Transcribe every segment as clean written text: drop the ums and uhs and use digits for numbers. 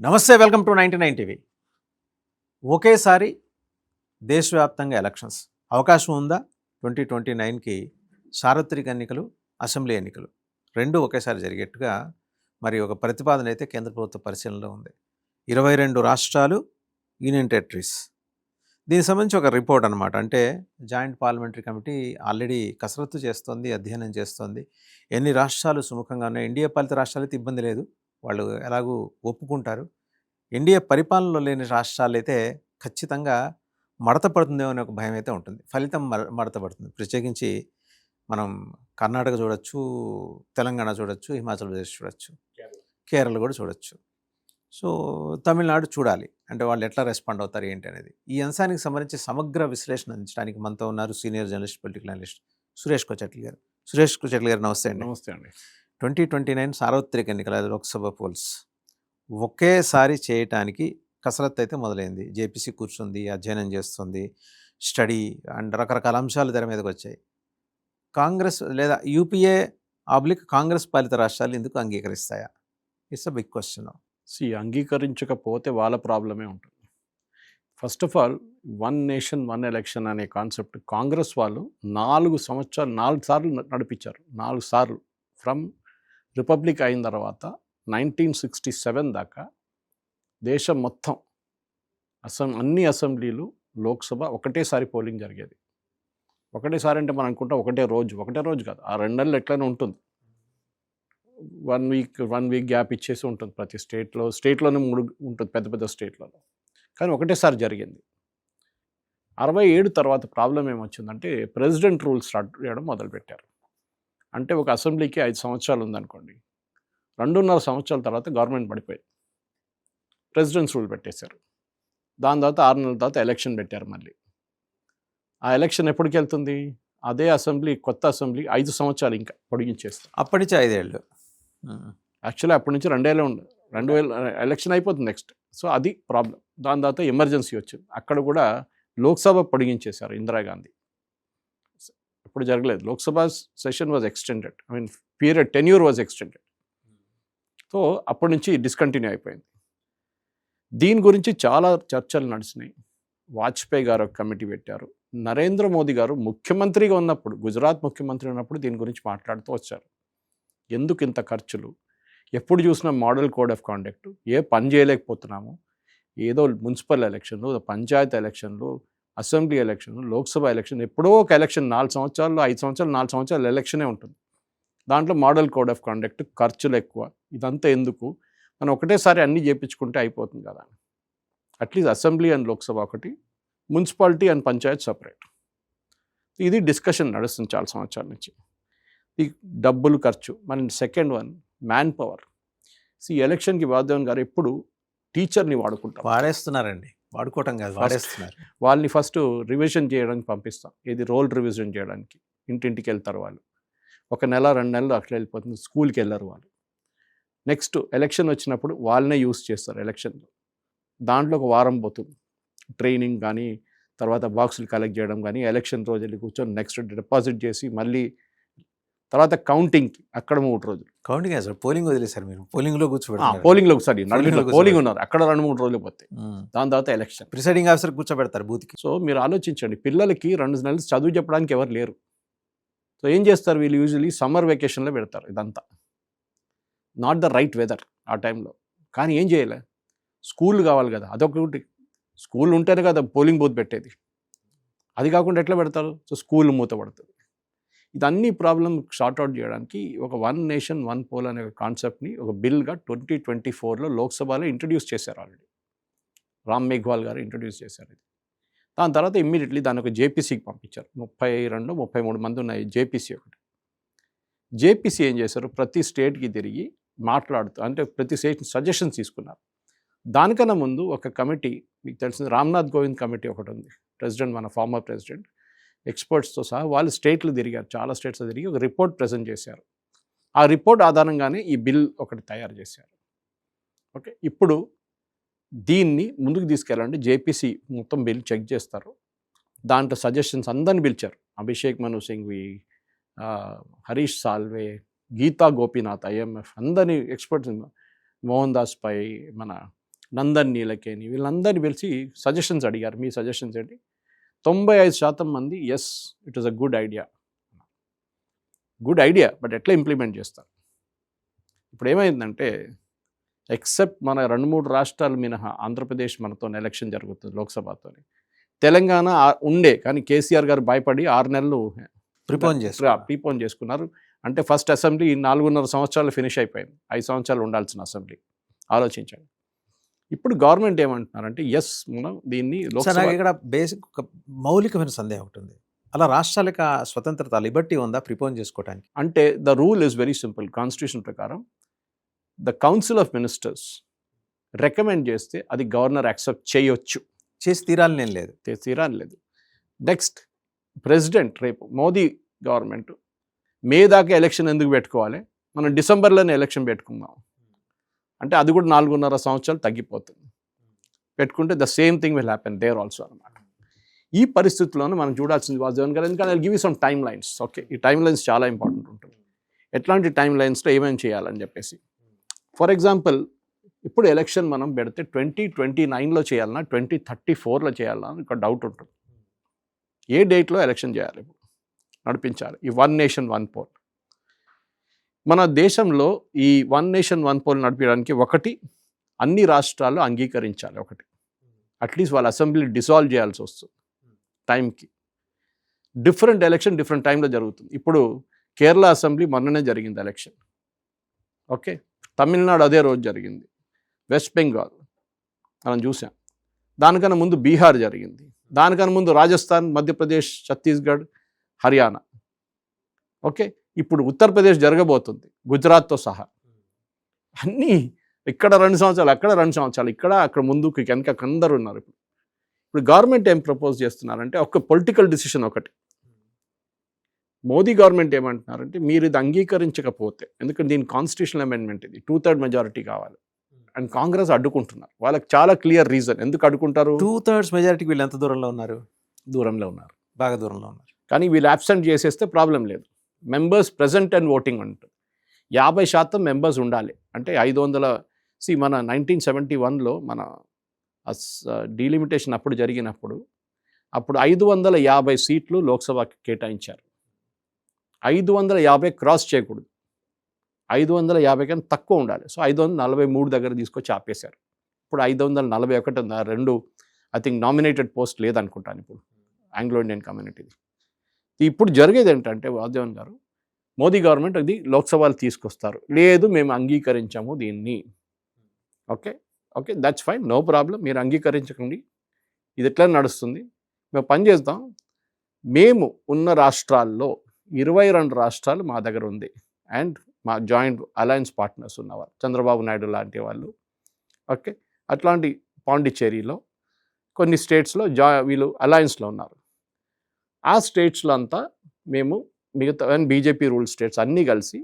నమస్తే, welcome to 99 TV. ఒకేసారి దేశవ్యాప్తంగా ఎలక్షన్స్ అవకాశం ఉందా? 2029కి సార్వత్రిక ఎన్నికలు, అసెంబ్లీ ఎన్నికలు రెండు ఒకేసారి జరిగేట్టుగా మరి ఒక ప్రతిపాదన అయితే కేంద్ర ప్రభుత్వ పరిశీలనలో ఉంది. 22 రాష్ట్రాలు, యూనియన్ టెరిటరీస్. దీనికి సంబంధించి ఒక రిపోర్ట్ అనమాట. అంటే జాయింట్ పార్లమెంటరీ కమిటీ ఆల్రెడీ కసరత్తు చేస్తోంది, అధ్యయనం చేస్తోంది. ఎన్ని రాష్ట్రాలు సుముఖంగా ఉన్నాయి? ఎన్డీఏ పాలిత రాష్ట్రాలు అయితే ఇబ్బంది లేదు, వాళ్ళు ఎలాగూ ఒప్పుకుంటారు. ఎన్డీఏ పరిపాలనలో లేని రాష్ట్రాలు అయితే ఖచ్చితంగా మడత పడుతుందేమో అనే ఒక భయం అయితే ఉంటుంది. ఫలితం మడత పడుతుంది. ప్రత్యేకించి మనం కర్ణాటక చూడొచ్చు, తెలంగాణ చూడొచ్చు, హిమాచల్ ప్రదేశ్ చూడొచ్చు, కేరళ కూడా చూడొచ్చు. సో తమిళనాడు చూడాలి, అంటే వాళ్ళు ఎట్లా రెస్పాండ్ అవుతారు ఏంటి అనేది. ఈ అంశానికి సంబంధించి సమగ్ర విశ్లేషణ అందించడానికి మనతో ఉన్నారు senior journalist, political analyst Suresh Kochetla గారు. సురేష్ కోచెట్ల గారు నమస్తే అండి. నమస్తే అండి. 2029 సార్వత్రిక ఎన్నికల లోక్సభ పోల్స్ ఒకేసారి చేయటానికి కసరత్తు అయితే మొదలైంది. జేపీసీ కూర్చుంది, అధ్యయనం చేస్తుంది, స్టడీ అండ్ రకరకాల అంశాలు తెర మీదకి వచ్చాయి. కాంగ్రెస్ లేదా యూపీఏ కాంగ్రెస్ పాలిత రాష్ట్రాలు ఎందుకు అంగీకరిస్తాయా? It's a big question. అంగీకరించకపోతే వాళ్ళ ప్రాబ్లమే ఉంటుంది. First of all, one nation one election అనే కాన్సెప్ట్ కాంగ్రెస్ వాళ్ళు 4 సార్లు నడిపించారు. 4 సార్లు ఫ్రమ్ రిపబ్లిక్ అయిన తర్వాత 1967 దాకా దేశం మొత్తం అన్ని అసెంబ్లీలు, లోక్సభ ఒకటేసారి పోలింగ్ జరిగేది. ఒకటేసారి అంటే మనం అనుకుంటాం ఒకటే రోజు కాదు, ఆ 2 నెలలు ఎట్లనే ఉంటుంది. 1 వీక్ గ్యాప్ ఇచ్చేసి ఉంటుంది ప్రతి స్టేట్లోనే 3 ఉంటుంది, పెద్ద పెద్ద స్టేట్లలో. కానీ ఒకటేసారి జరిగింది. 67 తర్వాత ప్రాబ్లం ఏమొచ్చిందంటే ప్రెసిడెంట్ రూల్ స్టార్ట్ చేయడం మొదలుపెట్టారు. అంటే ఒక అసెంబ్లీకి 5 సంవత్సరాలు ఉందనుకోండి, 2.5 సంవత్సరాల తర్వాత గవర్నమెంట్ పడిపోయింది, ప్రెసిడెంట్స్ రూల్ పెట్టేశారు. దాని తర్వాత 6 నెలల తర్వాత ఎలక్షన్ పెట్టారు. మళ్ళీ ఆ ఎలక్షన్ ఎప్పటికి వెళ్తుంది? అదే అసెంబ్లీ, కొత్త అసెంబ్లీ 5 సంవత్సరాలు ఇంకా పొడిగించేస్తారు. అప్పటి నుంచి 5 ఏళ్ళు. యాక్చువల్లీ అప్పటి నుంచి 2 ఏళ్ళే ఉండదు. 2000 ఎలక్షన్ అయిపోతుంది నెక్స్ట్. సో అది ప్రాబ్లం. దాని తర్వాత ఎమర్జెన్సీ వచ్చింది. అక్కడ కూడా లోక్సభ పొడిగించేశారు. ఇందిరాగాంధీ ఇప్పుడు జరగలేదు. Lok Sabha session was extended, period tenure was extended. So అప్పటి నుంచి డిస్కంటిన్యూ అయిపోయింది. దీని గురించి చాలా చర్చలు నడిచినాయి. వాజ్పేయి గారు ఒక కమిటీ పెట్టారు. నరేంద్ర మోదీ గారు ముఖ్యమంత్రిగా ఉన్నప్పుడు, గుజరాత్ ముఖ్యమంత్రి ఉన్నప్పుడు దీని గురించి మాట్లాడుతూ వచ్చారు. ఎందుకు ఇంత ఖర్చులు? ఎప్పుడు చూసినా మోడల్ కోడ్ ఆఫ్ కాండక్ట్, ఏ పని చేయలేకపోతున్నాము, ఏదో మున్సిపల్ ఎలక్షన్లు, పంచాయతీ ఎలక్షన్లు, అసెంబ్లీ ఎలక్షన్లు, లోక్సభ ఎలక్షన్, ఎప్పుడో ఒక ఎలక్షన్ 4 సంవత్సరాలు, 5 సంవత్సరాలు, 4 సంవత్సరాలు ఎలక్షనే ఉంటుంది. దాంట్లో మోడల్ కోడ్ ఆఫ్ కాండక్ట్, ఖర్చులు ఎక్కువ, ఇదంతా ఎందుకు? మనం ఒకటేసారి అన్నీ చేయించుకుంటే అయిపోతుంది కదా. అట్లీస్ట్ అసెంబ్లీ అండ్ లోక్సభ ఒకటి, మున్సిపాలిటీ అండ్ పంచాయత్ సపరేట్. ఇది డిస్కషన్ నడుస్తుంది చాలా సంవత్సరాల నుంచి. ఈ డబ్బులు ఖర్చు. మన సెకండ్ వన్, మ్యాన్ పవర్. ఈ ఎలక్షన్కి వాదేవన్ గారు ఎప్పుడు టీచర్ని వాడేస్తున్నారండి. వాడుకోవటం కాదు, వాడేస్తున్నారు. వాళ్ళని ఫస్ట్ రివిజన్ చేయడానికి పంపిస్తాం. ఇది రోల్ రివిజన్ చేయడానికి ఇంటింటికి వెళ్తారు వాళ్ళు. 1 నెల 2 నెలలు అట్లా వెళ్ళిపోతుంది. స్కూల్కి వెళ్ళరు వాళ్ళు. నెక్స్ట్ ఎలక్షన్ వచ్చినప్పుడు వాళ్ళనే యూస్ చేస్తారు ఎలక్షన్లో. దాంట్లో ఒక వారం పోతుంది ట్రైనింగ్ కానీ, తర్వాత బాక్సులు కలెక్ట్ చేయడం కానీ, ఎలక్షన్ రోజు వెళ్ళి కూర్చొని నెక్స్ట్ డిపాజిట్ చేసి మళ్ళీ తర్వాత కౌంటింగ్కి అక్కడ 3 రోజులు. కౌంటింగ్ సార్, పోలింగ్ వదిలేసారు మీరు. పోలింగ్లో కూర్చోబెడతారు. పోలింగ్లో పోలింగ్ ఉన్నారు, అక్కడ 2-3 రోజులు పోతాయి. దాని తర్వాత ఎలక్షన్, ప్రిసైడింగ్ ఆఫీసర్ కూర్చోబెడతారు బూత్కి. సో మీరు ఆలోచించండి, పిల్లలకి 2 నెలలు చదువు చెప్పడానికి ఎవరు లేరు. సో ఏం చేస్తారు వీళ్ళు? యూజువలీ సమ్మర్ వెకేషన్లో పెడతారు. ఇదంతా నాట్ ద రైట్ వెదర్ ఆ టైంలో. కానీ ఏం చేయలే, స్కూల్ కావాలి కదా, అదొకటి. స్కూల్ ఉంటేనే కదా పోలింగ్ బూత్ పెట్టేది. అది కాకుండా ఎట్లా పెడతారు? సో స్కూల్ మూతపడుతుంది. ఇదన్నీ ప్రాబ్లం సార్ట్అవుట్ చేయడానికి ఒక వన్ నేషన్ వన్ పోల్ అనే కాన్సెప్ట్ని ఒక బిల్గా 2024లో లోక్సభలో ఇంట్రడ్యూస్ చేశారు. ఆల్రెడీ రామ్ మేఘ్వాల్ గారు ఇంట్రడ్యూస్ చేశారు ఇది. దాని తర్వాత ఇమ్మీడియట్లీ దాన్ని ఒక జేపీసీకి పంపించారు. 32-33 మంది ఉన్నాయి జేపీసీ ఒకటి. జేపీసీ ఏం చేశారు? ప్రతి స్టేట్కి తిరిగి మాట్లాడుతూ, అంటే ప్రతి స్టేట్ సజెషన్స్ తీసుకున్నారు. దానికన్నా ముందు ఒక కమిటీ, మీకు తెలిసింది రామ్నాథ్ కోవింద్ కమిటీ ఒకటి ఉంది, ప్రెసిడెంట్, మన ఫార్మర్ ప్రెసిడెంట్, ఎక్స్పర్ట్స్తో సహా వాళ్ళు స్టేట్లు తిరిగారు, చాలా స్టేట్స్లో తిరిగి ఒక రిపోర్ట్ ప్రజెంట్ చేశారు. ఆ రిపోర్ట్ ఆధారంగానే ఈ బిల్ ఒకటి తయారు చేశారు. ఓకే, ఇప్పుడు దీన్ని ముందుకు తీసుకెళ్ళాలంటే జేపీసీ మొత్తం బిల్ చెక్ చేస్తారు. దాంట్లో సజెషన్స్ అందరిని పిలిచారు. అభిషేక్ మను సింఘ్వి, హరీష్ సాల్వే, గీతా గోపీనాథ్, ఐఎంఎఫ్, అందరినీ ఎక్స్పర్ట్స్, మోహన్ దాస్ పై, మన నందన్ నీలకేని వీళ్ళందరినీ పిలిచి సజెషన్స్ అడిగారు. మీ సజెషన్స్ ఏంటి? 95% మంది yes it is a good idea but ఎట్లా ఇంప్లిమెంట్ చేస్తారు? ఇప్పుడు ఏమైందంటే ఎక్సెప్ట్ మన 2-3 రాష్ట్రాలు మినహా ఆంధ్రప్రదేశ్ మనతో ఎలక్షన్ జరుగుతుంది లోక్సభతో. తెలంగాణ ఉండే కానీ కేసీఆర్ గారు భయపడి 6 నెలలు ప్రీపోన్ చేసుకున్నారు. అంటే ఫస్ట్ అసెంబ్లీ 4.5 సంవత్సరాలు ఫినిష్ అయిపోయింది. 5 సంవత్సరాలు ఉండాల్సిన అసెంబ్లీ. ఆలోచించండి. ఇప్పుడు గవర్నమెంట్ ఏమంటున్నారంటే ఎస్ మనం దీన్ని ఇక్కడ బేసిక్ ఒక మౌలికమైన సందేహం ఉంటుంది. అలా రాష్ట్రాలకు ఆ స్వతంత్రత లిబర్టీ ఉందా ప్రిపోన్ చేసుకోవడానికి? అంటే the rule is very simple. Constitution ప్రకారం the council of ministers recommend చేస్తే అది గవర్నర్ యాక్సెప్ట్ చేయొచ్చు. చేసి తీరాలని లేదు. నెక్స్ట్ ప్రెసిడెంట్ రేపు మోదీ గవర్నమెంట్ మే దాకా ఎలక్షన్ ఎందుకు పెట్టుకోవాలి, మనం డిసెంబర్లోనే ఎలక్షన్ పెట్టుకుందాం అంటే అది కూడా 4.5 సంవత్సరాలు తగ్గిపోతుంది. పెట్టుకుంటే the same thing will happen there also అనమాట. ఈ పరిస్థితుల్లోనే మనం చూడాల్సింది వాస్తవం కదా. ఎందుకంటే give you some timelines. Okay, ఈ టైమ్ లైన్స్ చాలా ఇంపార్టెంట్ ఉంటుంది. ఎట్లాంటి టైమ్ లైన్స్లో ఏమేమి చేయాలని చెప్పేసి. ఫర్ ఎగ్జాంపుల్ ఇప్పుడు ఎలక్షన్ మనం పెడితే 2029లో చేయాలన్నా 2034లో చేయాలన్నా ఒక డౌట్ ఉంటుంది. ఏ డేట్లో ఎలక్షన్ చేయాలి, ఇప్పుడు నడిపించాలి ఈ 1 నేషన్ 1 పోల్. మన దేశంలో ఈ 1 నేషన్ 1 పోల్ నడిపించడానికి ఒకటి అన్ని రాష్ట్రాలు అంగీకరించాలి. ఒకటి అట్లీస్ట్ వాళ్ళ అసెంబ్లీ డిసాల్వ్ చేయాల్సి వస్తుంది టైంకి. డిఫరెంట్ ఎలక్షన్ డిఫరెంట్ టైంలో జరుగుతుంది. ఇప్పుడు కేరళ అసెంబ్లీ మొన్ననే జరిగింది ఎలక్షన్. ఓకే, తమిళనాడు అదే రోజు జరిగింది. వెస్ట్ బెంగాల్ మనం చూసాం. దానికన్నా ముందు బీహార్ జరిగింది. దానికన్నా ముందు రాజస్థాన్, మధ్యప్రదేశ్, ఛత్తీస్గఢ్, హర్యానా. ఓకే, ఇప్పుడు ఉత్తరప్రదేశ్ జరగబోతుంది గుజరాత్తో సహా. అన్నీ ఇక్కడ 2 సంవత్సరాలు, అక్కడ 2 సంవత్సరాలు, ఇక్కడ అక్కడ ముందుకు వెనక అందరూ ఉన్నారు. ఇప్పుడు గవర్నమెంట్ ఏం ప్రపోజ్ చేస్తున్నారంటే ఒక పొలిటికల్ డిసిషన్ ఒకటి. మోదీ గవర్నమెంట్ ఏమంటున్నారంటే మీరు ఇది అంగీకరించకపోతే, ఎందుకంటే దీని కాన్స్టిట్యూషనల్ అమెండ్మెంట్ ఇది 2/3 మెజారిటీ కావాలి అండ్ కాంగ్రెస్ అడ్డుకుంటున్నారు. వాళ్ళకి చాలా క్లియర్ రీజన్ ఎందుకు అడ్డుకుంటారు. 2/3 మెజారిటీకి వీళ్ళు ఎంత దూరంలో ఉన్నారు? బాగా దూరంలో ఉన్నారు. కానీ వీళ్ళు అబ్సెంట్ చేసేస్తే ప్రాబ్లం లేదు. మెంబర్స్ ప్రెజెంట్ అండ్ ఓటింగ్ ఉంటుంది. 50% మెంబర్స్ ఉండాలి. అంటే 500 మన 1971లో మన డీలిమిటేషన్ అప్పుడు జరిగినప్పుడు 550 సీట్లు లోక్సభకి కేటాయించారు. 550 క్రాస్ చేయకూడదు, 550 కన్నా తక్కువ ఉండాలి. సో 543 దగ్గర తీసుకొచ్చి ఆపేశారు. ఇప్పుడు 541 ఉంది. 2 ఐ థింక్ నామినేటెడ్ పోస్ట్ లేదనుకుంటాను ఇప్పుడు ఆంగ్లో ఇండియన్ కమ్యూనిటీది. ఇప్పుడు జరిగేది ఏంటంటే వాసుదేవన్ గారు, మోదీ గవర్నమెంట్ అది లోక్సభలు తీసుకొస్తారు. లేదు మేము అంగీకరించాము దీన్ని. Okay, that's fine, no problem. మీరు అంగీకరించకండి, ఇది ఎట్లా నడుస్తుంది. మేము పని చేద్దాం. మేము ఉన్న రాష్ట్రాల్లో 22 రాష్ట్రాలు మా దగ్గర ఉంది అండ్ మా జాయింట్ అలయన్స్ పార్ట్నర్స్ ఉన్నవారు చంద్రబాబు నాయుడు లాంటి వాళ్ళు. ఓకే, అట్లాంటి పాండిచ్చేరిలో కొన్ని స్టేట్స్లో వీళ్ళు అలయన్స్లో ఉన్నారు. ఆ స్టేట్స్లో అంతా మేము మిగతా బీజేపీ రూల్ స్టేట్స్ అన్నీ కలిసి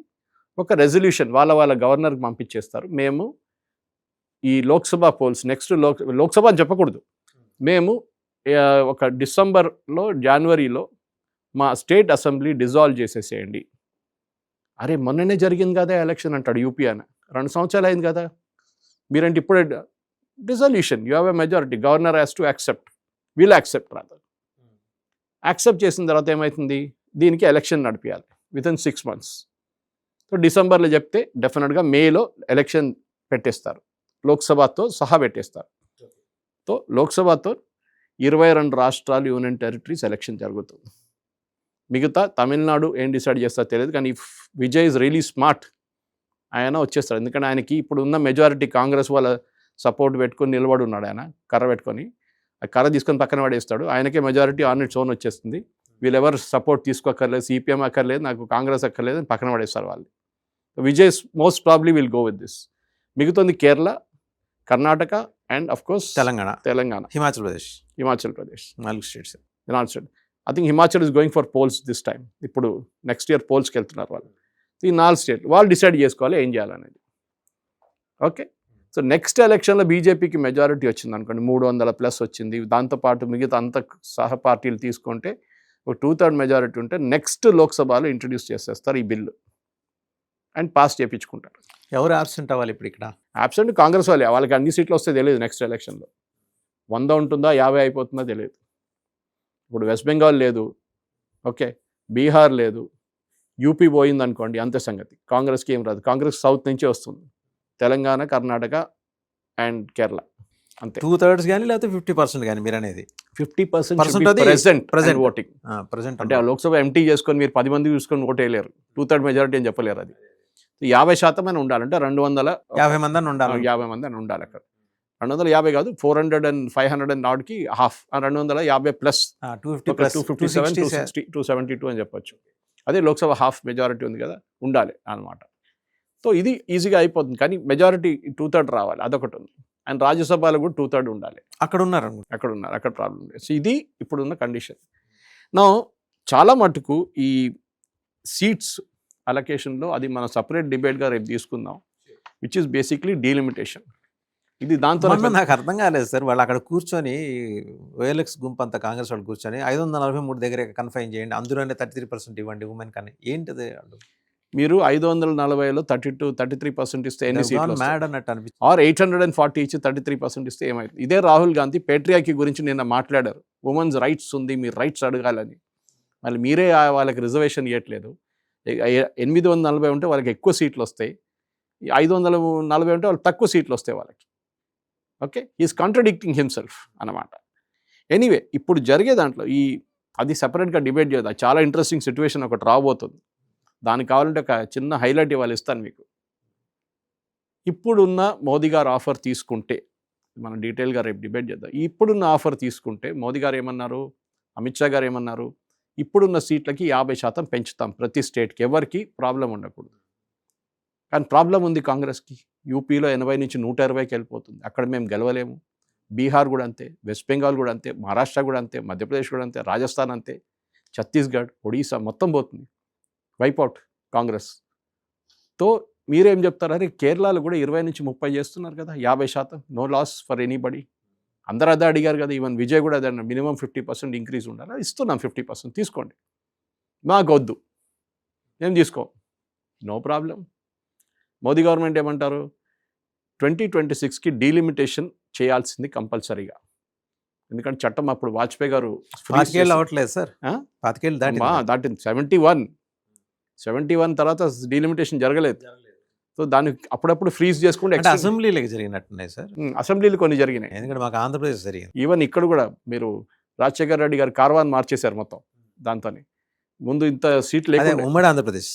ఒక రెజల్యూషన్ వాళ్ళ గవర్నర్కి పంపించేస్తారు. మేము ఈ లోక్సభ పోల్స్ నెక్స్ట్ లోక్సభ అని చెప్పకూడదు, మేము ఒక డిసెంబర్లో జనవరిలో మా స్టేట్ అసెంబ్లీ డిజాల్వ్ చేసేసేయండి. అరే మొన్ననే జరిగింది కదా ఎలక్షన్ అంటాడు యూపీ అని. 2 సంవత్సరాలు అయింది కదా. మీరంటే ఇప్పుడే dissolution, you have a majority, governor has to accept, will accept రాదు. యాక్సెప్ట్ చేసిన తర్వాత ఏమవుతుంది, దీనికి ఎలక్షన్ నడిపించాలి వితిన్ 6 months. సో డిసెంబర్లో చెప్తే డెఫినెట్గా మేలో ఎలక్షన్ పెట్టేస్తారు, లోక్సభతో సహా పెట్టేస్తారు. సో లోక్సభతో 22 రాష్ట్రాలు యూనియన్ టెరిటరీస్ ఎలక్షన్ జరుగుతుంది. మిగతా తమిళనాడు ఏం డిసైడ్ చేస్తారో తెలియదు. కానీ విజయ్ ఇస్ రియలీ స్మార్ట్, ఆయన వచ్చేస్తాడు. ఎందుకంటే ఆయనకి ఇప్పుడు ఉన్న మెజారిటీ కాంగ్రెస్ వాళ్ళ సపోర్ట్ పెట్టుకొని నిలబడి ఉన్నాడు. ఆయన కర్ర పెట్టుకొని ఆ కర్ర తీసుకొని పక్కన పడేస్తాడు. ఆయనకే మెజారిటీ ఆన్ ఇట్స్ ఓన్ వచ్చేస్తుంది. వీళ్ళెవరు సపోర్ట్ తీసుకోక్కర్లేదు, సిపిఎం అక్కర్లేదు, నాకు కాంగ్రెస్ అక్కర్లేదు అని పక్కన పడేస్తారు వాళ్ళు. Vijay most probably will go with this. మిగతాది Kerala, Karnataka and of course Telangana, Himachal Pradesh 4 states. I think Himachal is going for polls this time. ఇప్పుడు నెక్స్ట్ ఇయర్ పోల్స్కి వెళ్తున్నారు వాళ్ళు. ఈ 4 స్టేట్లు వాళ్ళు డిసైడ్ చేసుకోవాలి ఏం చేయాలనేది. ఓకే, సో నెక్స్ట్ ఎలక్షన్లో బీజేపీకి మెజారిటీ వచ్చింది అనుకోండి, 300+ వచ్చింది. దాంతోపాటు మిగతా అంత సహ పార్టీలు తీసుకుంటే ఒక 2/3 మెజారిటీ ఉంటే నెక్స్ట్ లోక్సభలో ఇంట్రడ్యూస్ చేసేస్తారు ఈ బిల్లు. అండ్ పాస్ చేయించుకుంటారు. ఎవరు ఆబ్సెంట్ అవ్వాలి ఇప్పుడు ఇక్కడ? అబ్సెంట్ కాంగ్రెస్ వాళ్ళే. వాళ్ళకి అన్ని సీట్లు వస్తే తెలియదు నెక్స్ట్ ఎలక్షన్లో. 100 ఉంటుందా 50 అయిపోతుందా తెలియదు. ఇప్పుడు వెస్ట్ బెంగాల్ లేదు, ఓకే, బీహార్ లేదు, యూపీ పోయింది అనుకోండి, అంతే సంగతి. కాంగ్రెస్కి ఏం రాదు. కాంగ్రెస్ సౌత్ నుంచే వస్తుంది, తెలంగాణ, కర్ణాటక అండ్ కేరళ, అంతే. 2/3 కానీ లేకపోతే 50% కానీ మీరు అనేది 50% అది ప్రెసెంట్ ఓటింగ్. ప్రజెంట్ అంటే ఆ లోక్సభ ఎంటీ చేసుకొని మీరు 10 మంది చూసుకొని ఓటు వేయలేరు. 2/3 మెజారిటీ అని చెప్పలేరు. అది 50% అని ఉండాలంటే 250 మంది అని ఉండాలి. 50 మంది అని ఉండాలి అక్కడ. 250 కాదు, 400 and 500 and నాట్కి హాఫ్, 250 ప్లస్ 257, 260, 272 అని చెప్పొచ్చు. అదే లోక్సభ హాఫ్ మెజారిటీ ఉంది కదా, ఉండాలి అన్నమాట. సో ఇది ఈజీగా అయిపోతుంది. కానీ మెజారిటీ 2/3 రావాలి, అదొకటి ఉంది. అండ్ రాజ్యసభలో కూడా 2/3 ఉండాలి. అక్కడ ఉన్నారు, అక్కడ ప్రాబ్లం లేదు. సో ఇది ఇప్పుడున్న కండిషన్. నా చాలా మటుకు ఈ సీట్స్ అలొకేషన్లో అది మనం సపరేట్ డిబేట్గా రేపు తీసుకుందాం, విచ్ ఈస్ బేసిక్లీ డీలిమిటేషన్. ఇది దాంతో నాకు అర్థం కాలేదు సార్. వాళ్ళు అక్కడ కూర్చొని OLX గుంపు అంతా కాంగ్రెస్ వాళ్ళు కూర్చొని 543 దగ్గర కన్ఫైన్ చేయండి, అందులోనే 33% ఇవ్వండి ఉమెన్ కానీ ఏంటిది? మీరు 540లో 33% ఇస్తే ఎన్ని సీట్లు మ్యాడ్ అన్నట్టు అనిపించింది. ఆర్ 840 ఇచ్చి 33% ఇస్తే ఏమైంది? ఇదే రాహుల్ గాంధీ పేట్రియాకి గురించి నిన్న మాట్లాడారు. ఉమెన్స్ రైట్స్ ఉంది, మీరు రైట్స్ అడగాలని. మళ్ళీ మీరే వాళ్ళకి రిజర్వేషన్ ఇవ్వట్లేదు. 840 ఉంటే వాళ్ళకి ఎక్కువ సీట్లు వస్తాయి, 540 ఉంటే వాళ్ళకి తక్కువ సీట్లు వస్తాయి వాళ్ళకి. ఓకే, ఈజ్ కాంట్రడిక్టింగ్ హిమ్సెల్ఫ్ అన్నమాట. ఎనీవే, ఇప్పుడు జరిగే దాంట్లో అది సపరేట్గా డిబేట్ చేద్దాం. చాలా ఇంట్రెస్టింగ్ సిచ్యువేషన్ ఒకటి రాబోతుంది. దానికి కావాలంటే ఒక చిన్న హైలైట్ ఇవాళ ఇస్తాను మీకు. ఇప్పుడున్న మోదీ గారు ఆఫర్ తీసుకుంటే, మనం డీటెయిల్గా రేపు డిబేట్ చేద్దాం. ఇప్పుడున్న ఆఫర్ తీసుకుంటే మోదీ గారు ఏమన్నారు, అమిత్ షా గారు ఏమన్నారు, ఇప్పుడున్న సీట్లకి 50% పెంచుతాం ప్రతి స్టేట్కి, ఎవరికి ప్రాబ్లం ఉండకూడదు. కానీ ప్రాబ్లం ఉంది కాంగ్రెస్కి. యూపీలో 80 నుంచి 120కి వెళ్ళిపోతుంది, అక్కడ మేము గెలవలేము. బీహార్ కూడా అంతే, వెస్ట్ బెంగాల్ కూడా అంతే, మహారాష్ట్ర కూడా అంతే, మధ్యప్రదేశ్ కూడా అంతే, రాజస్థాన్ అంతే, ఛత్తీస్గఢ్, ఒడిశా మొత్తం పోతుంది, వైపౌట్ కాంగ్రెస్. తో మీరేం చెప్తారు? అరే కేరళలో కూడా 20 నుంచి 30 చేస్తున్నారు కదా, 50%, నో లాస్ ఫర్ ఎనీబడి. అందరూ అదే అడిగారు కదా, ఈవెన్ విజయ్ కూడా అదే, మినిమం 50% ఇంక్రీజ్ ఉండాలి. ఇస్తున్నాం 50%, తీసుకోండి. మాకు వద్దు, ఏం తీసుకో, నో ప్రాబ్లం. మోదీ గవర్నమెంట్ ఏమంటారు, 2026కి డీలిమిటేషన్ చేయాల్సింది కంపల్సరీగా. ఎందుకంటే చట్టం అప్పుడు వాజ్పేయి గారు అవ్వట్లేదు సార్, 5 దాటింది. 71 తర్వాత డీలిమిటేషన్ జరగలేదు. సో దాన్ని అప్పుడప్పుడు ఫ్రీజ్ చేసుకుంటే అసెంబ్లీలకు జరిగినట్టున్నాయి సార్. అసెంబ్లీలు కొన్ని జరిగినాయి, ఎందుకంటే మాకు ఆంధ్రప్రదేశ్ జరిగింది. ఈవెన్ ఇక్కడ కూడా మీరు రాజశేఖర్ రెడ్డి గారు కార్వాన్ మార్చేశారు మొత్తం. దాంతో ముందు ఇంత సీట్లు లేకుండా ఉమ్మడి ఆంధ్రప్రదేశ్.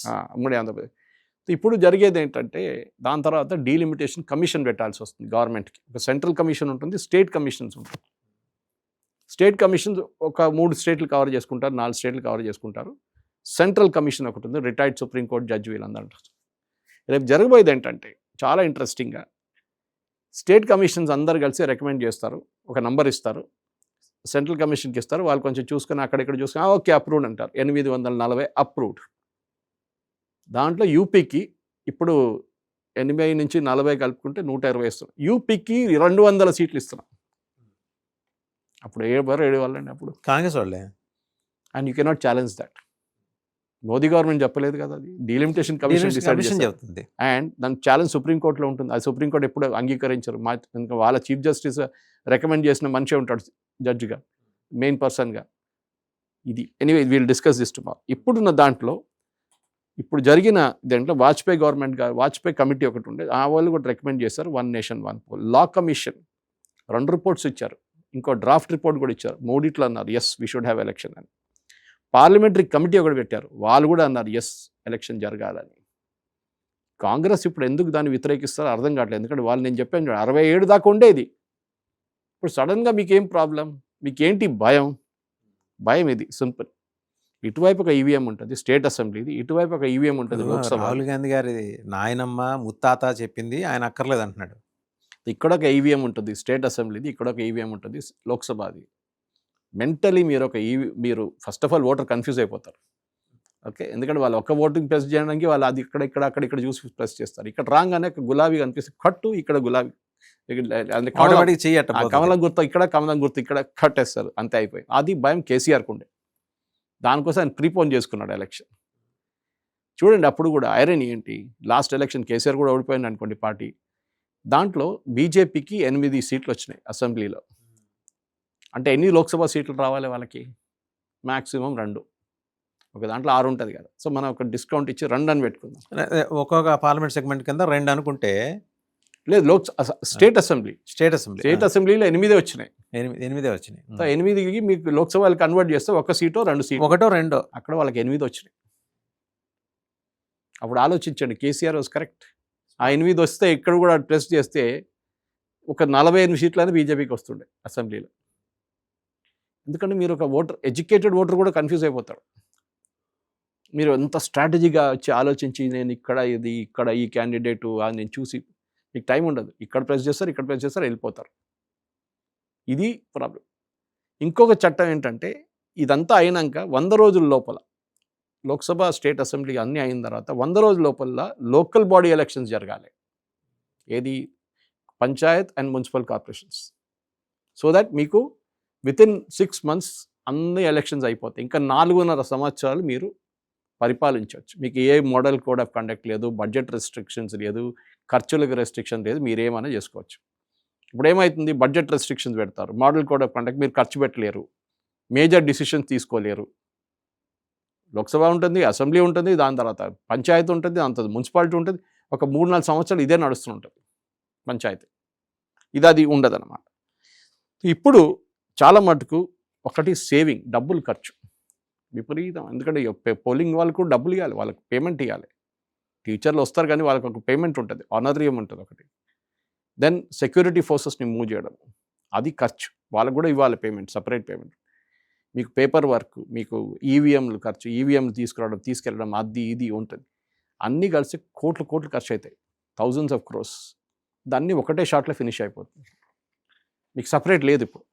ఇప్పుడు జరిగేది ఏంటంటే, దాని తర్వాత డీలిమిటేషన్ కమిషన్ పెట్టాల్సి వస్తుంది గవర్నమెంట్కి. ఒక సెంట్రల్ కమిషన్ ఉంటుంది, స్టేట్ కమిషన్స్ ఉంటుంది. స్టేట్ కమిషన్స్ ఒక 3 స్టేట్లు కవర్ చేసుకుంటారు, 4 స్టేట్లు కవర్ చేసుకుంటారు. సెంట్రల్ కమిషన్ ఒకటి ఉంది, రిటైర్డ్ సుప్రీంకోర్టు జడ్జి వీళ్ళందరూ. రేపు జరగబోయేది ఏంటంటే చాలా ఇంట్రెస్టింగ్గా, స్టేట్ కమిషన్స్ అందరు కలిసి రికమెండ్ చేస్తారు, ఒక నంబర్ ఇస్తారు, సెంట్రల్ కమిషన్కి ఇస్తారు. వాళ్ళు కొంచెం చూసుకొని అక్కడిక్కడ చూసుకొని ఓకే అప్రూవ్డ్ అంటారు. 840 అప్రూవ్డ్. దాంట్లో యూపీకి ఇప్పుడు 80 నుంచి 40 కలుపుకుంటే 120 ఇస్తున్నాం. యూపీకి 200 సీట్లు ఇస్తున్నాం. అప్పుడు ఏడు వాళ్ళండి అప్పుడు కాంగ్రెస్ వాళ్ళే. And you cannot challenge that. Modi government చెప్పలేదు కదా, అది డీలిమిటేషన్ కమిషన్ డిసైడ్ చెప్తుంది. అండ్ దానికి ఛాలెంజ్ సుప్రీంకోర్టులో ఉంటుంది. అది సుప్రీంకోర్టు ఎప్పుడు అంగీకరించారు. వాళ్ళ చీఫ్ జస్టిస్ రికమెండ్ చేసిన మనిషి ఉంటాడు జడ్జిగా, మెయిన్ పర్సన్గా. ఇది anyway wheel discuss this tomorrow. ఇప్పుడున్న దాంట్లో ఇప్పుడు జరిగిన దాంట్లో వాజ్పేయి కమిటీ ఒకటి ఉండే, ఆ వాళ్ళు కూడా రికమెండ్ చేశారు 1 nation 1 poll. Law commission 2 reports ఇచ్చారు, ఇంకో డ్రాఫ్ట్ రిపోర్ట్ కూడా ఇచ్చారు. 3 అన్నారు yes we should have election అని. పార్లమెంటరీ కమిటీ ఒకటి పెట్టారు, వాళ్ళు కూడా అన్నారు ఎస్ ఎలక్షన్ జరగాలని. కాంగ్రెస్ ఇప్పుడు ఎందుకు దాన్ని వ్యతిరేకిస్తారో అర్థం కావట్లేదు. ఎందుకంటే వాళ్ళు, నేను చెప్పాను 67 దాకా ఉండేది, ఇప్పుడు సడన్గా మీకేం ప్రాబ్లం, మీకేంటి భయం? ఇది సింపుల్. ఇటువైపు ఒక ఈవీఎం ఉంటుంది స్టేట్ అసెంబ్లీది, ఇటువైపు ఒక ఈవీఎం ఉంటుంది లోక్సభ. రాహుల్ గాంధీ గారి నాయనమ్మ ముత్తాత చెప్పింది ఆయన అక్కర్లేదు అంటున్నాడు. ఇక్కడ ఒక ఈవీఎం ఉంటుంది స్టేట్ అసెంబ్లీది, ఇక్కడ ఒక ఈవీఎం ఉంటుంది లోక్సభది. మెంటలీ మీరు first of all voter confuse అయిపోతారు. ఓకే, ఎందుకంటే వాళ్ళు ఒక్క ఓటింగ్ ప్రెస్ చేయడానికి వాళ్ళు అది ఇక్కడ చూసి ప్రెస్ చేస్తారు. ఇక్కడ రాగానే గులాబీ కనిపిస్తుంది, కట్టు ఇక్కడ గులాబీ, కమలం గుర్తు ఇక్కడ, కమలం గుర్తు ఇక్కడ కట్టేస్తారు, అంతే అయిపోయింది. అది భయం కేసీఆర్కు ఉండే, దానికోసం ఆయన ప్రీపోన్ చేసుకున్నాడు ఎలక్షన్. చూడండి అప్పుడు కూడా ఐరన్ ఏంటి, లాస్ట్ ఎలక్షన్ కేసీఆర్ కూడా ఓడిపోయింది అనుకోండి పార్టీ, దాంట్లో బీజేపీకి 8 సీట్లు వచ్చినాయి అసెంబ్లీలో. అంటే ఎన్ని లోక్సభ సీట్లు రావాలి వాళ్ళకి? మ్యాక్సిమం 2. ఒక దాంట్లో 6 ఉంటుంది కదా. సో మనం ఒక డిస్కౌంట్ ఇచ్చి 2 అని పెట్టుకుందాం. ఒక్కొక్క పార్లమెంట్ సెగ్మెంట్ కింద 2 అనుకుంటే లేదు, స్టేట్ అసెంబ్లీలో 8 వచ్చినాయి. 8 వచ్చినాయి. సో 8కి మీకు లోక్సభలు కన్వర్ట్ చేస్తే 1 సీటో 2 సీటు, 1 2 అక్కడ వాళ్ళకి 8 వచ్చినాయి. అప్పుడు ఆలోచించండి, కేసీఆర్ వాజ్ కరెక్ట్. ఆ 8 వస్తే ఇక్కడ కూడా ప్రెస్ చేస్తే ఒక 48 సీట్లని బీజేపీకి వస్తుండే అసెంబ్లీలో. ఎందుకంటే మీరు ఒక ఎడ్యుకేటెడ్ ఓటర్ కూడా కన్ఫ్యూజ్ అయిపోతాడు. మీరు ఎంత స్ట్రాటజీగా వచ్చి ఆలోచించి నేను ఇక్కడ ఈ క్యాండిడేటు అని నేను చూసి మీకు టైం ఉండదు. ఇక్కడ ప్రెస్ చేస్తారు వెళ్ళిపోతారు. ఇది ప్రాబ్లం. ఇంకొక చట్టం ఏంటంటే ఇదంతా అయినాక 100 రోజుల లోపల లోక్సభ స్టేట్ అసెంబ్లీ అన్నీ అయిన తర్వాత 100 రోజుల లోపల లోకల్ బాడీ ఎలక్షన్స్ జరగాలి. ఏది? Panchayat and municipal corporations. So that మీకు వితిన్ 6 months అన్ని ఎలక్షన్స్ అయిపోతాయి. ఇంకా 4.5 సంవత్సరాలు మీరు పరిపాలించవచ్చు. మీకు ఏ మోడల్ కోడ్ ఆఫ్ కండక్ట్ లేదు, బడ్జెట్ రెస్ట్రిక్షన్స్ లేదు, ఖర్చులకు రెస్ట్రిక్షన్ లేదు, మీరు ఏమైనా చేసుకోవచ్చు. ఇప్పుడు ఏమవుతుంది? బడ్జెట్ రెస్ట్రిక్షన్స్ పెడతారు, మోడల్ కోడ్ ఆఫ్ కండక్ట్, మీరు ఖర్చు పెట్టలేరు, మేజర్ డిసిషన్స్ తీసుకోలేరు. లోక్సభ ఉంటుంది, అసెంబ్లీ ఉంటుంది, దాని తర్వాత పంచాయతీ ఉంటుంది, దాని తర్వాత మున్సిపాలిటీ ఉంటుంది. ఒక 3-4 సంవత్సరాలు ఇదే నడుస్తుంటుంది పంచాయతీ. అది ఉండదన్నమాట. ఇప్పుడు చాలా మటుకు ఒకటి సేవింగ్, డబ్బులు ఖర్చు విపరీతం. ఎందుకంటే పోలింగ్ వాళ్ళకు డబ్బులు ఇవ్వాలి, వాళ్ళకి పేమెంట్ ఇవ్వాలి. టీచర్లు వస్తారు కానీ వాళ్ళకి ఒక పేమెంట్ ఉంటుంది, ఆనరియం ఉంటుంది ఒకటి. దెన్ సెక్యూరిటీ ఫోర్సెస్ని మూవ్ చేయడం, అది ఖర్చు, వాళ్ళకు కూడా ఇవ్వాలి పేమెంట్, సపరేట్ పేమెంట్. మీకు పేపర్ వర్క్, మీకు ఈవీఎంలు ఖర్చు, ఈవీఎంలు తీసుకెళ్ళడం, అది ఇది ఉంటుంది. అన్నీ కలిసి కోట్లు ఖర్చు అవుతాయి, thousands of crores. దాన్ని ఒకటే షాట్లో ఫినిష్ అయిపోతుంది, మీకు సపరేట్ లేదు ఇప్పుడు.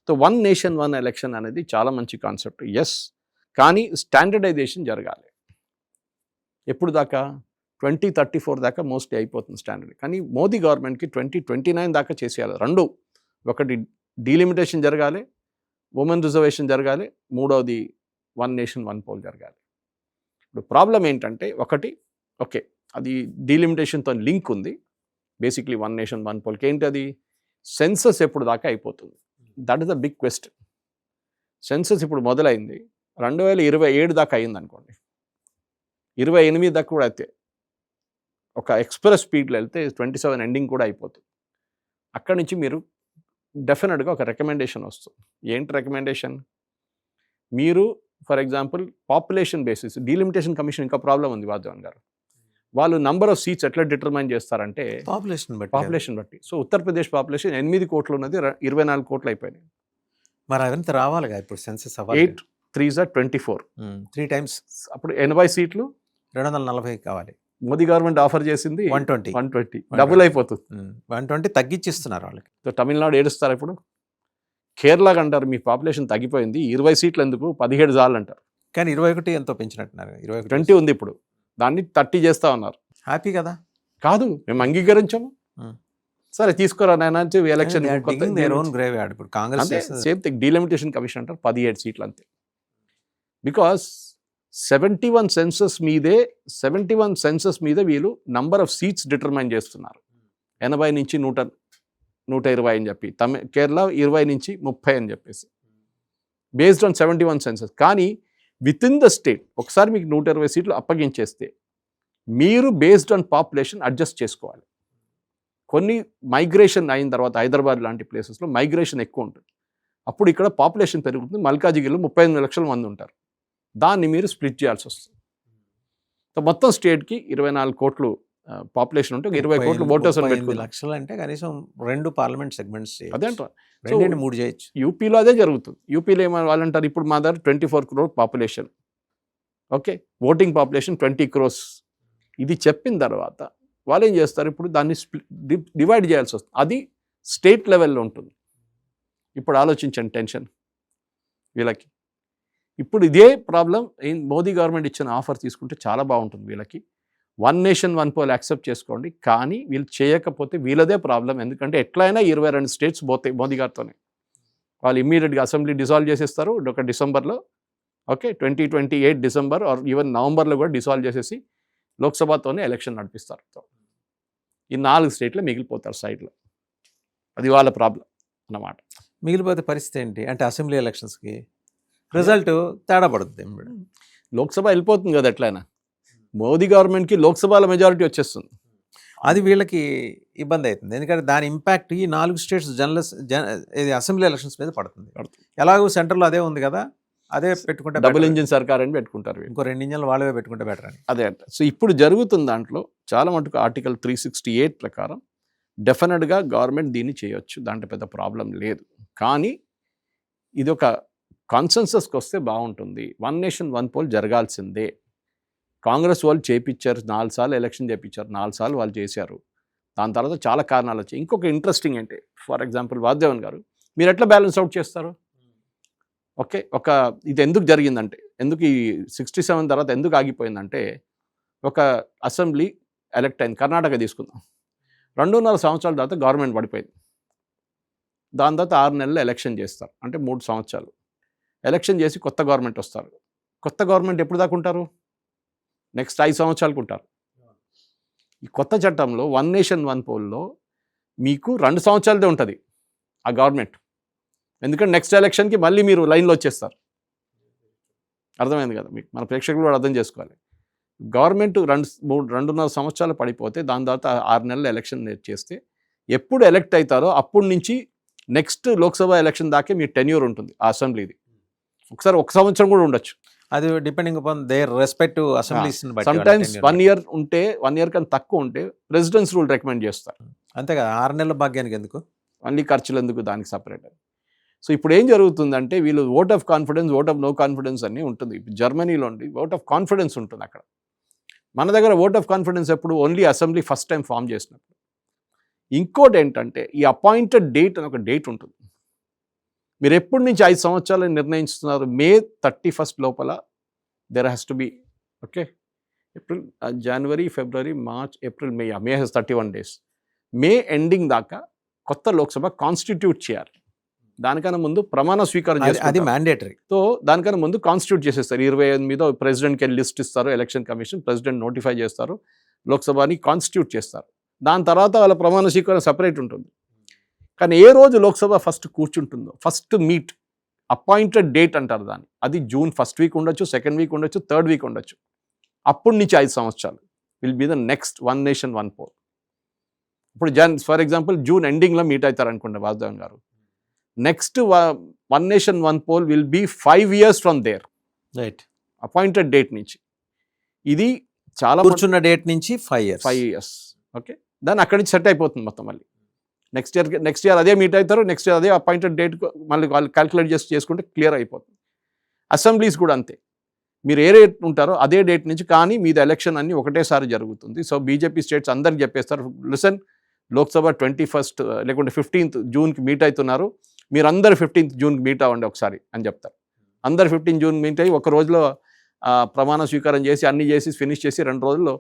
సో 1 నేషన్ 1 ఎలక్షన్ అనేది చాలా మంచి కాన్సెప్ట్, ఎస్. కానీ స్టాండర్డైజేషన్ జరగాలి. ఎప్పుడు దాకా? 2034 దాకా మోస్ట్లీ అయిపోతుంది స్టాండర్డ్. కానీ మోదీ గవర్నమెంట్కి 2029 దాకా చేసేయాలి. 2, ఒకటి డీలిమిటేషన్ జరగాలి, ఉమెన్ రిజర్వేషన్ జరగాలి, 3వది 1 నేషన్ 1 పోల్ జరగాలి. ఇప్పుడు ప్రాబ్లం ఏంటంటే ఒకటి, ఓకే అది డీలిమిటేషన్తో లింక్ ఉంది. బేసిక్లీ 1 నేషన్ 1 పోల్కి ఏంటి? అది సెన్సస్ ఎప్పుడు దాకా అయిపోతుంది? That is the big question. Census ఇప్పుడు మొదలైంది, 2027 దాకా అయింది అనుకోండి, 28 దాకా కూడా అయితే ఒక ఎక్స్ప్రెస్ స్పీడ్లో వెళ్తే 27 ఎండింగ్ కూడా అయిపోతుంది. అక్కడి నుంచి మీరు డెఫినెట్గా ఒక రికమెండేషన్ వస్తుంది. ఏంటి రికమెండేషన్? మీరు for example population basis, delimitation commission ఇంకా ప్రాబ్లం ఉంది వాధవన్ గారు. వాళ్ళు నంబర్ ఆఫ్ సీట్స్ ఎట్లా డిటర్మైన్ చేస్తారంటే పాపులేషన్ బట్టి. సో ఉత్తరప్రదేశ్ పాపులేషన్ 8 కోట్లు ఉన్నది, 24 కోట్లు అయిపోయినాయి. మరి అదంతా రావాలిగా ఇప్పుడు సెన్సస్. 8 3s are 24, 3 times. అప్పుడు 80 సీట్లు 240 కావాలి. మోదీ గవర్నమెంట్ ఆఫర్ చేసింది 120, డబుల్ అయిపోతుంది. 120 తగ్గించిస్తున్నారు వాళ్ళకి. సో తమిళనాడు ఏడుస్తారు ఇప్పుడు. కేరళకి అంటారు మీ పాపులేషన్ తగ్గిపోయింది, 20 సీట్లు ఎందుకు, 17 చాలు అంటారు. కానీ 21 ఎంతో పెంచినట్టున్నారు. 20 ఉంది ఇప్పుడు, దాన్ని 30 చేస్తా ఉన్నారు. హ్యాపీ కదా? కాదు, మేము అంగీకరించాము. సరే తీసుకోరా నాయన election. Congress same thing, delimitation commission అంటారు 17 సీట్లు అంతే. బికాస్ 71 సెన్సస్ మీదే వీళ్ళు నంబర్ ఆఫ్ సీట్స్ డిటర్మైన్ చేస్తున్నారు. 80 నుంచి 120 అని చెప్పి, కేరళ 20 నుంచి 30 అని చెప్పేసి, బేస్డ్ ఆన్ 71 సెన్సస్. కానీ విత్ ఇన్ ద స్టేట్ ఒకసారి మీకు 120 సీట్లు అప్పగించేస్తే మీరు బేస్డ్ ఆన్ పాపులేషన్ అడ్జస్ట్ చేసుకోవాలి. కొన్ని మైగ్రేషన్ అయిన తర్వాత హైదరాబాద్ లాంటి ప్లేసెస్లో మైగ్రేషన్ ఎక్కువ ఉంటుంది, అప్పుడు ఇక్కడ పాపులేషన్ పెరుగుతుంది. మల్కాజిగిరిలో 38 లక్షల మంది ఉంటారు, దాన్ని మీరు స్ప్లిట్ చేయాల్సి వస్తుంది. సో మొత్తం స్టేట్కి 24 కోట్లు పాపులేషన్ ఉంటే 20 కోట్లు ఓటర్స్ లక్షలు అంటే కనీసం 2 పార్లమెంట్ సెగ్మెంట్స్. అదే అంటారు, 3 చేయొచ్చు. యూపీలో అదే జరుగుతుంది. యూపీలో ఏమైనా వాళ్ళంటారు ఇప్పుడు మా దగ్గర 24 crore population, okay voting population 20 crores. ఇది చెప్పిన తర్వాత వాళ్ళు ఏం చేస్తారు, ఇప్పుడు దాన్ని డివైడ్ చేయాల్సి వస్తుంది. అది స్టేట్ లెవెల్లో ఉంటుంది. ఇప్పుడు ఆలోచించండి టెన్షన్ వీళ్ళకి. ఇప్పుడు ఇదే ప్రాబ్లం మోదీ గవర్నమెంట్ ఇచ్చిన ఆఫర్ తీసుకుంటే చాలా బాగుంటుంది వీళ్ళకి. 1 నేషన్ 1 పోల్ యాక్సెప్ట్ చేసుకోండి, కానీ వీళ్ళు చేయకపోతే వీళ్ళదే ప్రాబ్లం. ఎందుకంటే ఎట్లయినా 22 స్టేట్స్ పోతాయి మోదీ గారితోనే. వాళ్ళు ఇమ్మీడియట్గా అసెంబ్లీ డిజాల్వ్ చేసేస్తారు ఒక డిసెంబర్లో, ఓకే 2028 డిసెంబర్ ఆర్ ఈవెన్ నవంబర్లో కూడా డిసాల్వ్ చేసేసి లోక్సభతోనే ఎలక్షన్ నడిపిస్తారు. ఈ 4 స్టేట్లు మిగిలిపోతారు సైడ్లో. అది వాళ్ళ ప్రాబ్లం అన్నమాట. మిగిలిపోతే పరిస్థితి ఏంటి అంటే అసెంబ్లీ ఎలక్షన్స్కి రిజల్ట్ తేడా పడుతుంది. లోక్సభ వెళ్ళిపోతుంది కదా ఎట్లయినా. మోదీ గవర్నమెంట్కి లోక్సభలో మెజారిటీ వచ్చేస్తుంది. అది వీళ్ళకి ఇబ్బంది అవుతుంది, ఎందుకంటే దాని ఇంపాక్ట్ ఈ 4 స్టేట్స్ ఇది అసెంబ్లీ ఎలక్షన్స్ మీద పడుతుంది. ఎలాగో సెంటర్లో అదే ఉంది కదా, అదే పెట్టుకుంటే డబుల్ ఇంజిన్ సర్కార్ అని పెట్టుకుంటారు. ఇంకో 2 ఇంజన్లు వాళ్ళవే పెట్టుకుంటే బెటర్ అని. అదే అంట. సో ఇప్పుడు జరుగుతున్న దాంట్లో చాలా మటుకు ఆర్టికల్ 368 ప్రకారం డెఫినెట్గా గవర్నమెంట్ దీన్ని చేయొచ్చు, దాంట్లో పెద్ద ప్రాబ్లం లేదు. కానీ ఇది ఒక కాన్సెన్సస్కి వస్తే బాగుంటుంది. 1 నేషన్ 1 పోల్ జరగాల్సిందే. కాంగ్రెస్ వాళ్ళు చేయించారు, 4 సార్లు ఎలక్షన్ చేయించారు, 4 సార్లు వాళ్ళు చేశారు. దాని తర్వాత చాలా కారణాలు వచ్చాయి. ఇంకొక ఇంట్రెస్టింగ్ అంటే ఫర్ ఎగ్జాంపుల్ వాసుదేవన్ గారు, మీరు ఎట్లా బ్యాలెన్స్ అవుట్ చేస్తారు? ఓకే, ఇది ఎందుకు జరిగిందంటే, ఎందుకు ఈ 67 తర్వాత ఎందుకు ఆగిపోయిందంటే, ఒక అసెంబ్లీ ఎలక్ట్ అయింది. కర్ణాటక తీసుకుందాం, 2.5 సంవత్సరాల తర్వాత గవర్నమెంట్ పడిపోయింది. దాని తర్వాత 6 నెలలు ఎలక్షన్ చేస్తారు, అంటే 3 సంవత్సరాలు ఎలక్షన్ చేసి కొత్త గవర్నమెంట్ వస్తారు. కొత్త గవర్నమెంట్ ఎప్పుడు దాకా ఉంటారు? నెక్స్ట్ 5 సంవత్సరాలకు ఉంటారు. ఈ కొత్త చట్టంలో 1 నేషన్ 1 పోల్లో మీకు 2 సంవత్సరాలదే ఉంటుంది ఆ గవర్నమెంట్. ఎందుకంటే నెక్స్ట్ ఎలక్షన్కి మళ్ళీ మీరు లైన్లో వచ్చేస్తారు. అర్థమైంది కదా మీకు? మన ప్రేక్షకులు కూడా అర్థం చేసుకోవాలి. గవర్నమెంట్ 2.5 సంవత్సరాలు పడిపోతే దాని తర్వాత 6 నెలలు ఎలక్షన్ చేస్తే ఎప్పుడు ఎలక్ట్ అవుతారో అప్పటి నుంచి నెక్స్ట్ లోక్సభ ఎలక్షన్ దాకే మీ టెన్యూర్ ఉంటుంది ఆ అసెంబ్లీది. ఒకసారి 1 సంవత్సరం కూడా ఉండొచ్చు. అది depending upon their respective assemblies. Sometimes 1 year ఉంటే, 1 ఇయర్ కన్నా తక్కువ ఉంటే ప్రెసిడెంట్స్ రూల్ రికమెండ్ చేస్తారు. అంతే కదా, 6 నెలల భాగ్యానికి ఎందుకు, అన్ని ఖర్చులు ఎందుకు దానికి సపరేట్. సో ఇప్పుడు ఏం జరుగుతుందంటే, వీళ్ళు vote of confidence, vote of no confidence అన్నీ ఉంటుంది. ఇప్పుడు జర్మనీలో ఉండి ఓట్ ఆఫ్ కాన్ఫిడెన్స్ ఉంటుంది అక్కడ. మన దగ్గర ఓట్ ఆఫ్ కాన్ఫిడెన్స్ ఎప్పుడు only assembly first time form చేసినప్పుడు. ఇంకోటి ఏంటంటే, ఈ అపాయింటెడ్ డేట్ అని ఒక డేట్ ఉంటుంది. మీరు ఎప్పటి నుంచి 5 సంవత్సరాలు నిర్ణయిస్తున్నారు? May 31 లోపల there has to be, okay, April, January, February, March, April, May has 31 days. May ending దాకా కొత్త లోక్సభ కాన్స్టిట్యూట్ చేయాలి. దానికన్నా ముందు ప్రమాణ స్వీకారం చేస్తారు. అది మ్యాండేటరీ. సో దానికన్నా ముందు కాన్స్టిట్యూట్ చేసేస్తారు. 28 ప్రెసిడెంట్కి లిస్ట్ ఇస్తారు, ఎలక్షన్ కమిషన్, ప్రెసిడెంట్ నోటిఫై చేస్తారు, లోక్సభని కాన్స్టిట్యూట్ చేస్తారు. దాని తర్వాత వాళ్ళ ప్రమాణ స్వీకారం సపరేట్ ఉంటుంది. కానీ ఏ రోజు లోక్సభ ఫస్ట్ కూర్చుంటుందో, ఫస్ట్ మీట్, అపాయింటెడ్ డేట్ అంటారు దాన్ని, అది జూన్ 1st వీక్ ఉండొచ్చు, 2nd వీక్ ఉండొచ్చు, 3rd వీక్ ఉండొచ్చు. అప్పటి నుంచి 5 సంవత్సరాలు will be the next 1 nation 1 poll. ఇప్పుడు ఫర్ ఎగ్జాంపుల్ జూన్ ఎండింగ్లో మీట్ అవుతారు అనుకోండి Vasudevan garu, next 1 nation 1 poll will be 5 years from there, right, appointed date నుంచి. ఇది చాలా కూర్చున్న డేట్ నుంచి 5 years. ఓకే, దాన్ని అక్కడి నుంచి సెట్ అయిపోతుంది మొత్తం. మళ్ళీ నెక్స్ట్ ఇయర్ అదే మీట్ అవుతారు, నెక్స్ట్ ఇయర్ అదే అపాయింటెడ్ డేట్ మళ్ళీ వాళ్ళు క్యాల్కులేట్ చేసుకుంటే క్లియర్ అయిపోతుంది. అసెంబ్లీస్ కూడా అంతే, మీరు ఏ డేట్ ఉంటారో అదే డేట్ నుంచి, కానీ మీది ఎలక్షన్ అన్ని ఒకటేసారి జరుగుతుంది. సో బీజేపీ స్టేట్స్ అందరికి చెప్పేస్తారు, లిసన్, లోక్సభ 21st లేకుంటే 15th జూన్కి మీట్ అవుతున్నారు, మీరందరూ 15th జూన్కి మీట్ అవ్వండి ఒకసారి అని చెప్తారు. అందరు 15 జూన్ మీట్ అయ్యి ఒక రోజులో ప్రమాణ స్వీకారం చేసి అన్ని చేసి ఫినిష్ చేసి 2 రోజుల్లో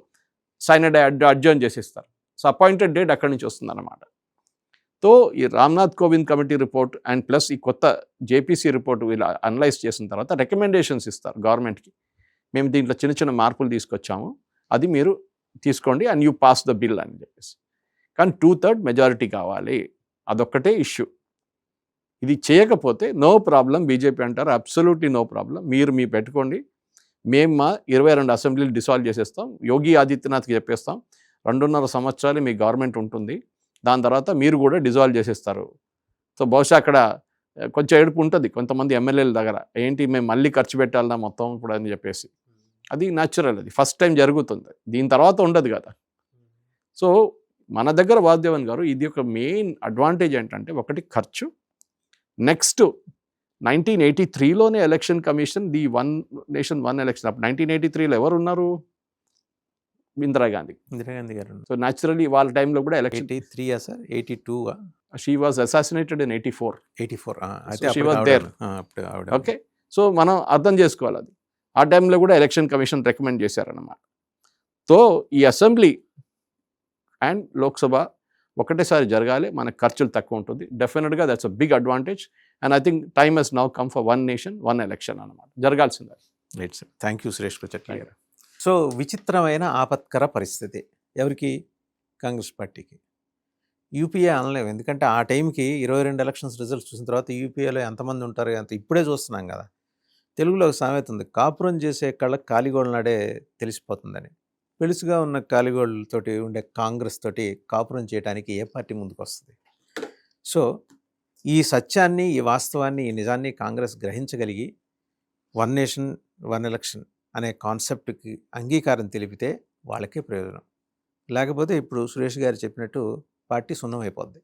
సైనడ్ అడ్జర్న్ చేసేస్తారు. సో అపాయింటెడ్ డేట్ అక్కడి నుంచి వస్తుంది అన్నమాట. సో ఈ Ramnath Kovind committee report and plus ఈ కొత్త జేపీసీ రిపోర్ట్ వీళ్ళు అనలైజ్ చేసిన తర్వాత రికమెండేషన్స్ ఇస్తారు గవర్నమెంట్కి. మేము దీంట్లో చిన్న చిన్న మార్పులు తీసుకొచ్చాము, అది మీరు తీసుకోండి and you pass the bill అని చెప్పేసి. కానీ 2/3 మెజారిటీ కావాలి, అదొక్కటే ఇష్యూ. ఇది చేయకపోతే నో ప్రాబ్లం, బీజేపీ అంటారు అబ్సల్యూట్లీ నో ప్రాబ్లం, మీరు పెట్టుకోండి, మేము మా 22 అసెంబ్లీలు డిసాల్వ్ చేసేస్తాం, యోగి ఆదిత్యనాథ్కి చెప్పేస్తాం, 2.5 సంవత్సరాలు మీ గవర్నమెంట్ ఉంటుంది, దాని తర్వాత మీరు కూడా డిజాల్వ్ చేసేస్తారు. సో బహుశా అక్కడ కొంచెం ఏడుపు ఉంటుంది కొంతమంది ఎమ్మెల్యేల దగ్గర, ఏంటి మేము మళ్ళీ ఖర్చు పెట్టాలన్నా మొత్తం ఇప్పుడు అని చెప్పేసి. అది న్యాచురల్, అది ఫస్ట్ టైం జరుగుతుంది, దీని తర్వాత ఉండదు కదా. సో మన దగ్గర వాసుదేవన్ గారు ఇది ఒక మెయిన్ అడ్వాంటేజ్ ఏంటంటే, ఒకటి ఖర్చు, నెక్స్ట్ 1983లోనే election commission the 1 nation 1 election. అప్పుడు 1983లో ఎవరు ఉన్నారు? ఇందిరాగాంధీ గారు. సో న్యాచురల్లీ వాళ్ళ టైంలో కూడా election 83 sir 82 she was assassinated in 84. She was there. Okay, so మనం అర్థం చేసుకోవాలి అది. ఆ టైంలో కూడా ఎలక్షన్ కమిషన్ రికమెండ్ చేశారన్నమాట. సో ఈ అసెంబ్లీ అండ్ లోక్సభ ఒకటేసారి జరగాలి, మనకు ఖర్చులు తక్కువ ఉంటుంది. డెఫినెట్గా that's a big advantage. And I think time has now come for one nation one election అనమాట, జరగాల్సిందే. Right sir, thank you Suresh Prachakli garu. So విచిత్రమైన ఆపత్కర పరిస్థితి ఎవరికి? కాంగ్రెస్ పార్టీకి. యూపీఏ అనలేము, ఎందుకంటే ఆ టైంకి 22 ఎలక్షన్స్ రిజల్ట్స్ చూసిన తర్వాత యూపీఏలో ఎంతమంది ఉంటారు అంత ఇప్పుడే చూస్తున్నాం కదా. తెలుగులో ఒక సామెత ఉంది, కాపురం చేసే కళ్ళకి కాలిగోళ్ళ నాడే తెలిసిపోతుందని. పెలుసుగా ఉన్న కాలిగోళ్ళతోటి ఉండే కాంగ్రెస్ తోటి కాపురం చేయడానికి ఏ పార్టీ ముందుకు వస్తుంది? సో ఈ సత్యాన్ని, ఈ వాస్తవాన్ని, ఈ నిజాన్ని కాంగ్రెస్ గ్రహించగలిగి వన్ నేషన్ వన్ ఎలక్షన్ అనే కాన్సెప్ట్కి అంగీకారం తెలిపితే వాళ్ళకే ప్రయోజనం. లేకపోతే ఇప్పుడు సురేష్ గారు చెప్పినట్టు పార్టీ సున్నం అయిపోద్ది.